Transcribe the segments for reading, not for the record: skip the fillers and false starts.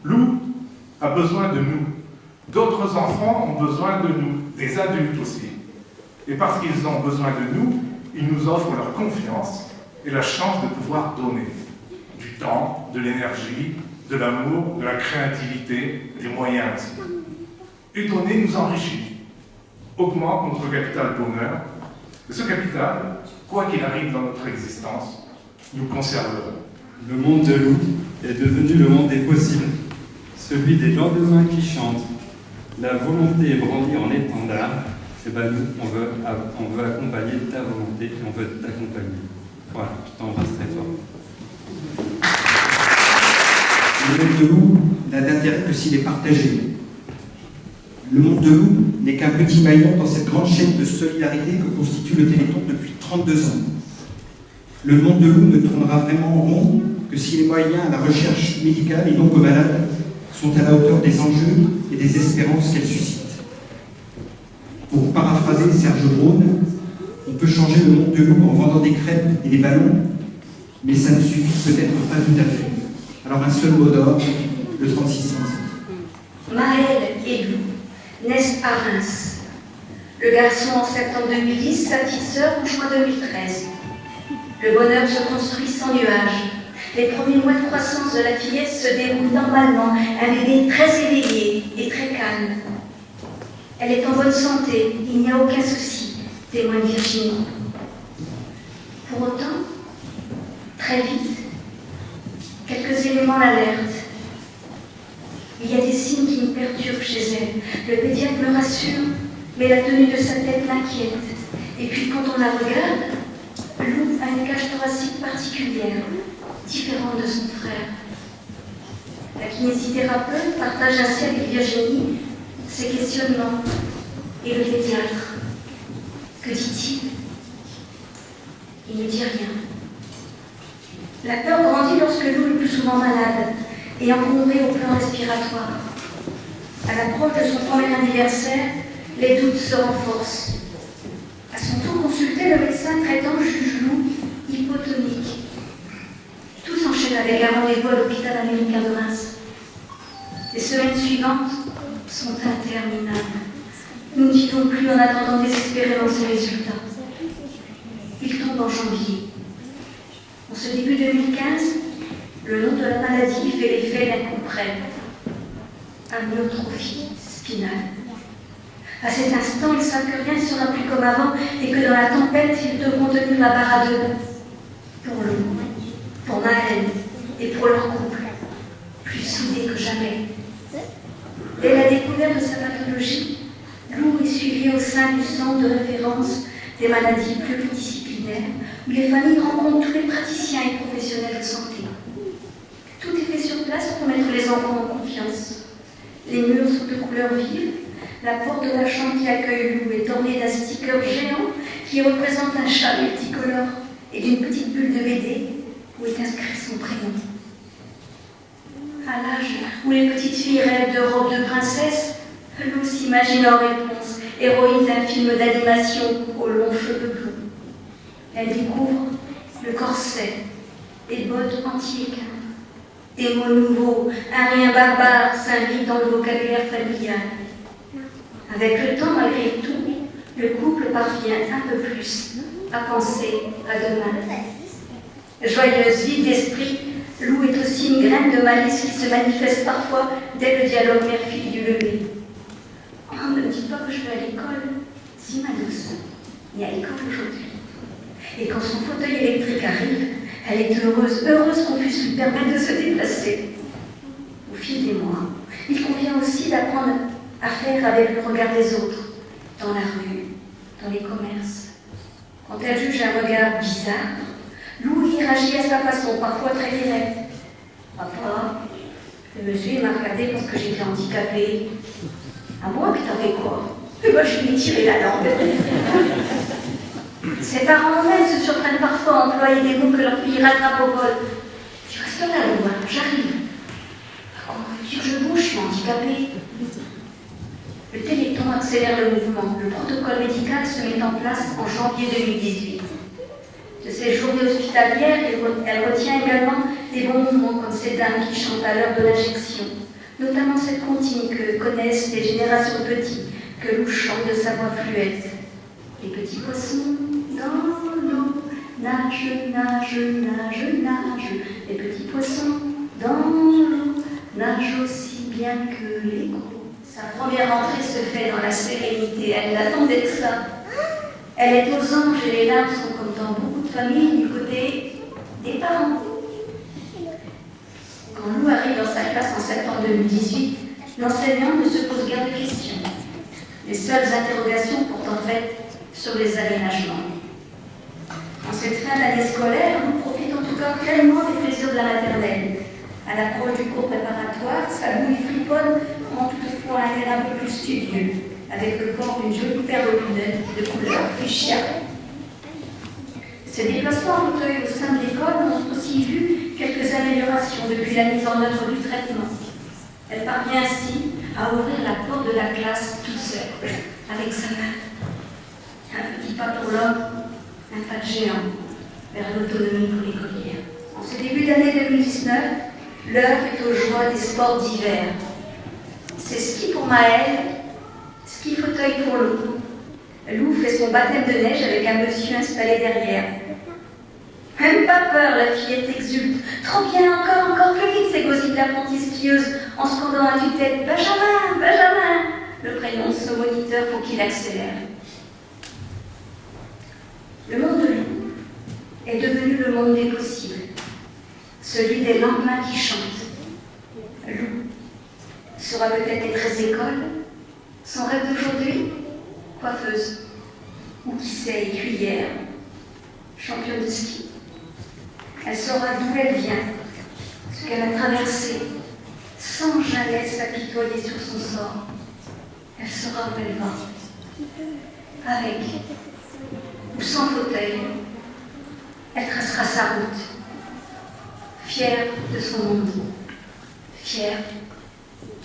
Lou a besoin de nous. D'autres enfants ont besoin de nous, des adultes aussi. Et parce qu'ils ont besoin de nous, ils nous offrent leur confiance et la chance de pouvoir donner du temps, de l'énergie, de l'amour, de la créativité, des moyens aussi. Et donner nous enrichit, augmente notre capital bonheur. Et ce capital, quoi qu'il arrive dans notre existence, nous conserverons. Le monde de Lou est devenu le monde des possibles, celui des lendemains qui chantent. La volonté est brandie en étendard. Et ben nous, on veut accompagner ta volonté et on veut t'accompagner. Voilà, je t'embrasse très fort. Le monde de Lou n'a d'intérêt que s'il est partagé. Le monde de Lou n'est qu'un petit maillon dans cette grande chaîne de solidarité que constitue le Téléthon depuis 32 ans. Le monde de Lou ne tournera vraiment en rond que si les moyens à la recherche médicale et donc aux malades sont à la hauteur des enjeux et des espérances qu'elle suscite. Pour paraphraser Serge Braun, on peut changer le monde de Lou en vendant des crêpes et des ballons, mais ça ne suffit peut-être pas tout à fait. Alors un seul mot d'ordre, le 36-35. Maëlle et Lou naissent à Reims. Le garçon en septembre 2010, sa petite sœur en juin 2013. Le bonheur se construit sans nuages. Les premiers mois de croissance de la fillette se déroulent normalement, un bébé très éveillé et très calme. Elle est en bonne santé, il n'y a aucun souci, témoigne Virginie. Pour autant, très vite, quelques éléments l'alertent. Il y a des signes qui me perturbent chez elle. Le pédiatre me rassure, mais la tenue de sa tête m'inquiète. Et puis quand on la regarde, Lou a une cage thoracique particulière, différente de son frère. La kinésithérapeute partage ainsi avec Virginie ses questionnements et le pédiatre. Que dit-il? Il ne dit rien. La peur grandit lorsque Lou est plus souvent malade et encombrée au plan respiratoire. À l'approche de son premier anniversaire, les doutes se renforcent. À son tour consulté, le médecin traitant juge Lou hypotonique. Tout s'enchaîne avec un rendez-vous à l'hôpital américain de Reims. Les semaines suivantes sont interminables. Nous ne vivons plus en attendant désespérément ces résultats. Il tombe en janvier. En ce début 2015, le nom de la maladie fait l'effet d'un coup près. Amyotrophie spinale. À cet instant, ils savent que rien ne sera plus comme avant et que dans la tempête, ils devront tenir la barre à deux. Pour Lou, pour Maëlle et pour leur couple, plus soudés que jamais. Dès la découverte de sa pathologie, Lou est suivi au sein du centre de référence des maladies pluridisciplinaires où les familles rencontrent tous les praticiens et professionnels de santé. Tout est fait sur place pour mettre les enfants en confiance. Les murs sont de couleur vive. La porte de la chambre qui accueille Lou est ornée d'un sticker géant qui représente un chat multicolore et d'une petite bulle de BD où est inscrit son prénom. À l'âge où les petites filles rêvent de robes de princesse, Lou s'imagine en réponse, héroïne d'un film d'animation aux longs cheveux bleus. Elle découvre le corset, les bottes anti-équins. Des mots nouveaux, un rien barbare s'invite dans le vocabulaire familial. Avec le temps, malgré tout, le couple parvient un peu plus à penser à demain. Joyeuse, vive d'esprit, Lou est aussi une graine de malice qui se manifeste parfois dès le dialogue mère-fille du lever. « Oh, ne me dis pas que je vais à l'école. Si, ma douce, il y a l'école aujourd'hui. » Et quand son fauteuil électrique arrive, elle est heureuse qu'on puisse lui permettre de se déplacer. Au fil des mois, il convient aussi d'apprendre à faire avec le regard des autres, dans la rue, dans les commerces. Quand elle juge un regard bizarre, Lou y réagit à sa façon, parfois très directe. « Papa, le monsieur il m'a regardé parce que j'étais handicapée. »« Ah bon, puis t'as fait quoi ?»« Eh ben, je lui ai tiré la langue. » Ses parents eux-mêmes se surprennent parfois à employer des mots que leur fille rattrape au vol. « Tu restes là, Lou, hein, j'arrive. »« Comment veux-tu que je bouge, je suis handicapée. » Le Téléthon accélère le mouvement. Le protocole médical se met en place en janvier 2018. De ses journées hospitalières, elle retient également des bons mouvements comme ces dames qui chantent à l'heure de l'injection, notamment cette comptine que connaissent les générations de petits, que Lou chante de sa voix fluette. Les petits poissons dans l'eau, nage, nage, nage, nage. Les petits poissons dans l'eau, nagent aussi bien que les gros. Sa première entrée se fait dans la sérénité, elle n'attendait que ça. Elle est aux anges et les larmes sont comme dans beaucoup de familles du côté des parents. Quand Lou arrive dans sa classe en septembre 2018, l'enseignant ne se pose guère de questions. Les seules interrogations portent en fait sur les aménagements. En cette fin d'année scolaire, Lou profite en tout cas pleinement des plaisirs de la maternelle. À l'approche du cours préparatoire, sa bouille friponne prend toutefois un air un peu plus studieux, avec le corps d'une jolie paire de lunettes de couleur fuchsia. Ces déplacements en fauteuil au sein de l'école ont aussi vu quelques améliorations depuis la mise en œuvre du traitement. Elle parvient ainsi à ouvrir la porte de la classe toute seule, avec sa main. Un petit pas pour l'homme, un pas de géant vers l'autonomie pour l'écolière. En ce début d'année 2019, l'heure est aux joies des sports d'hiver. C'est ski pour Maëlle, ski fauteuil pour Lou. Lou fait son baptême de neige avec un monsieur installé derrière. Même pas peur, la fillette exulte. Trop bien, encore plus vite, s'égosille l'apprentie skieuse en scandant à tue-tête Benjamin, Benjamin, le prénom de son moniteur pour qu'il accélère. Le monde de Lou est devenu le monde des possibles, celui des lendemains qui chantent. Lou sera peut-être maîtresse d'école, son rêve d'aujourd'hui, coiffeuse, ou qui sait, écuyère, championne de ski. Elle saura d'où elle vient, ce qu'elle a traversé, sans jamais s'apitoyer sur son sort. Elle saura où elle va. Avec ou sans fauteuil, elle tracera sa route, fière de son monde, fière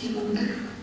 du monde de Lou.